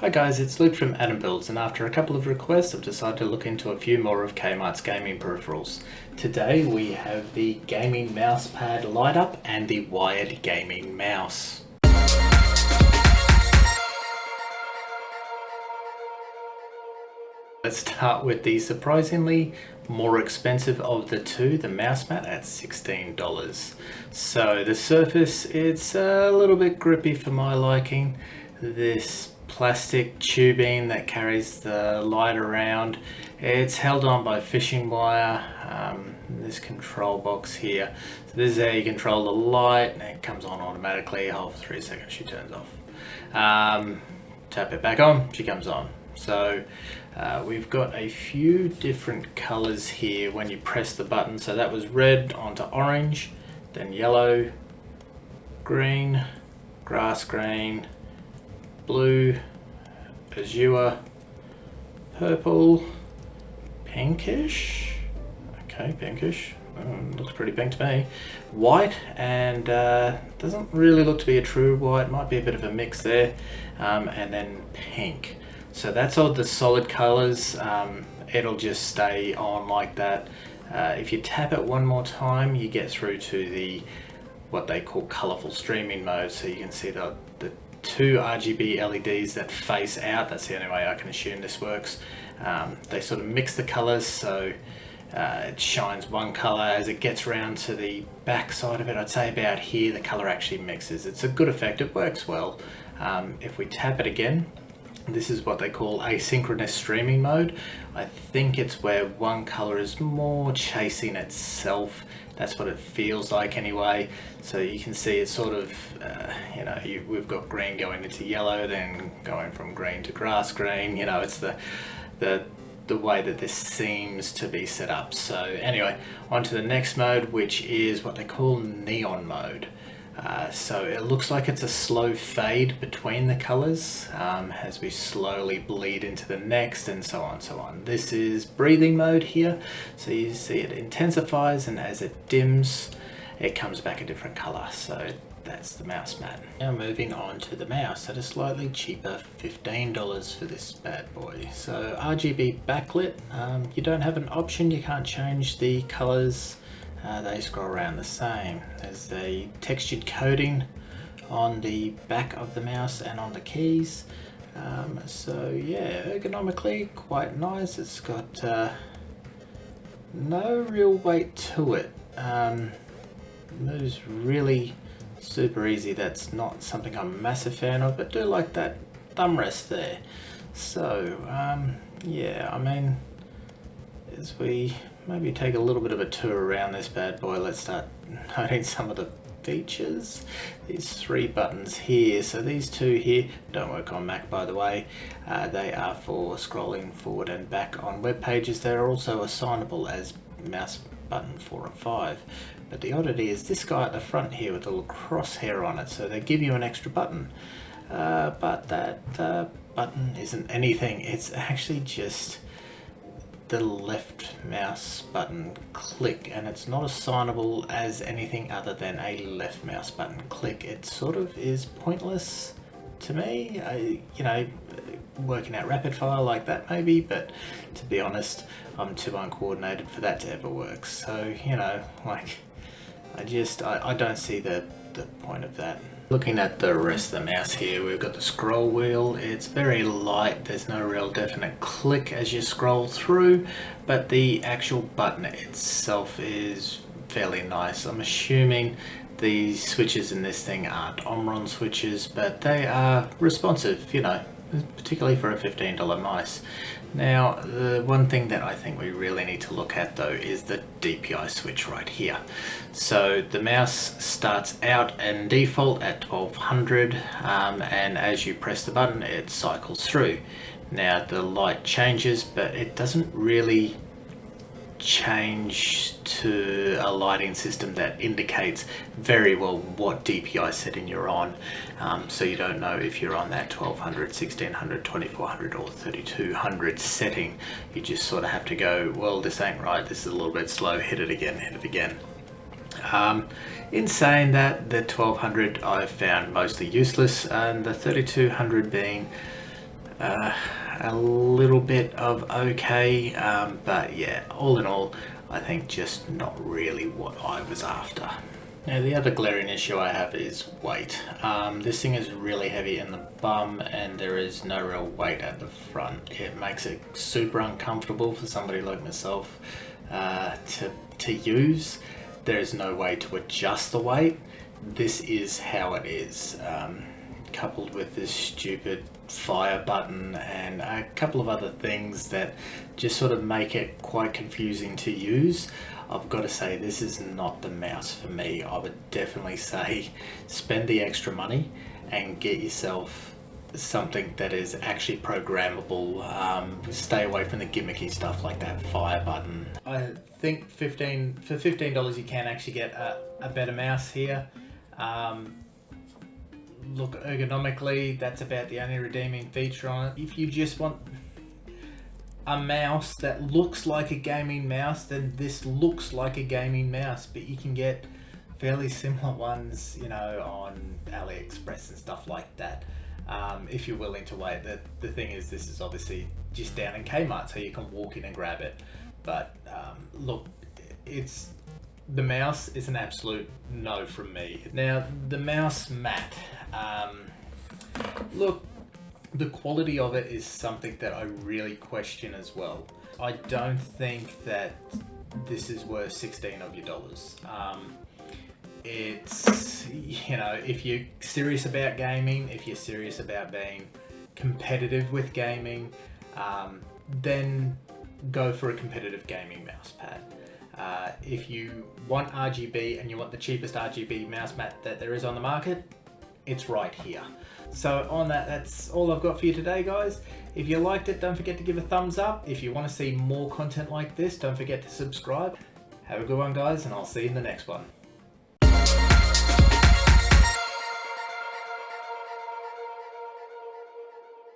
Hi guys, it's Luke from Adam Builds, and after a couple of requests I've decided to look into a few more of Kmart's gaming peripherals. Today we have the gaming mouse pad light up and the wired gaming mouse. Let's start with the surprisingly more expensive of the two, the mouse mat at $16. So the surface, it's a little bit grippy for my liking. This plastic tubing that carries the light around, it's held on by fishing wire. This control box here, so this is how you control the light, and it comes on automatically. Hold for 3 seconds, she turns off. Tap it back on, she comes on. So we've got a few different colors here when you press the button. So that was red onto orange, then yellow, green, grass green, blue, azure, purple, pinkish. Okay, pinkish. Looks pretty pink to me. White, and doesn't really look to be a true white. Might be a bit of a mix there. And then pink. So that's all the solid colors. It'll just stay on like that. If you tap it one more time, you get through to the what they call colorful streaming mode. So you can see the two RGB LEDs that face out. That's the only way I can assume this works. They sort of mix the colors, so it shines one color. As it gets around to the back side of it, I'd say about here, the color actually mixes. It's a good effect, it works well. If we tap it again, this is what they call asynchronous streaming mode. I think it's where one color is more chasing itself. That's what it feels like anyway. So you can see it's sort of, we've got green going into yellow, then going from green to grass green. It's the way that this seems to be set up. So anyway, on to the next mode, which is what they call neon mode. So it looks like it's a slow fade between the colors as we slowly bleed into the next, and so on, so on. This is breathing mode here. So you see it intensifies, and as it dims, it comes back a different color. So that's the mouse mat. Now moving on to the mouse at a slightly cheaper $15 for this bad boy. So RGB backlit. You don't have an option. You can't change the colors. They scroll around the same. There's a textured coating on the back of the mouse and on the keys. So yeah, ergonomically quite nice. It's got no real weight to it. Moves really super easy. That's not something I'm a massive fan of, but do like that thumb rest there. So yeah, I mean, as we maybe take a little bit of a tour around this bad boy, let's start noting some of the features. These three buttons here, so these two here don't work on Mac, by the way. They are for scrolling forward and back on web pages. They're also assignable as mouse button 4 and 5. But the oddity is this guy at the front here with a little crosshair on it, so they give you an extra button. But that button isn't anything. It's actually just the left mouse button click, and it's not assignable as anything other than a left mouse button click. It sort of is pointless to me. Working out rapid fire like that maybe, but to be honest, I'm too uncoordinated for that to ever work. So I don't see the point of that. Looking at the rest of the mouse here, we've got the scroll wheel. It's very light. There's no real definite click as you scroll through, but the actual button itself is fairly nice. I'm assuming the switches in this thing aren't Omron switches, but they are responsive, particularly for a $15 mice. Now, the one thing that I think we really need to look at though is the DPI switch right here. So the mouse starts out in default at 1200, and as you press the button, it cycles through. Now the light changes, but it doesn't really change to a lighting system that indicates very well what DPI setting you're on. So you don't know if you're on that 1200, 1600, 2400 or 3200 setting. You just sort of have to go, well, this ain't right, this is a little bit slow, hit it again, hit it again. In saying that, the 1200 I've found mostly useless, and the 3200 being a little bit of okay, but yeah, all in all, I think just not really what I was after. Now the other glaring issue I have is weight. This thing is really heavy in the bum and there is no real weight at the front. It makes it super uncomfortable for somebody like myself to use. There's no way to adjust the weight. This is how it is. Coupled with this stupid fire button and a couple of other things that just sort of make it quite confusing to use. I've got to say this is not the mouse for me. I would definitely say spend the extra money and get yourself something that is actually programmable. Stay away from the gimmicky stuff like that fire button. I think for $15 you can actually get a better mouse here. Look, ergonomically, that's about the only redeeming feature on it. If you just want a mouse that looks like a gaming mouse, then this looks like a gaming mouse, but you can get fairly similar ones, you know, on AliExpress and stuff like that, if you're willing to wait. The thing is, this is obviously just down in Kmart, so you can walk in and grab it. But look, the mouse is an absolute no from me. Now, the mouse mat. Look, the quality of it is something that I really question as well. I don't think that this is worth 16 of your dollars. It's, you know, if you're serious about gaming, if you're serious about being competitive with gaming, then go for a competitive gaming mouse pad. If you want RGB and you want the cheapest RGB mouse mat that there is on the market, it's right here. So on that, that's all I've got for you today, guys. If you liked it, don't forget to give a thumbs up. If you want to see more content like this, don't forget to subscribe. Have a good one, guys, and I'll see you in the next one.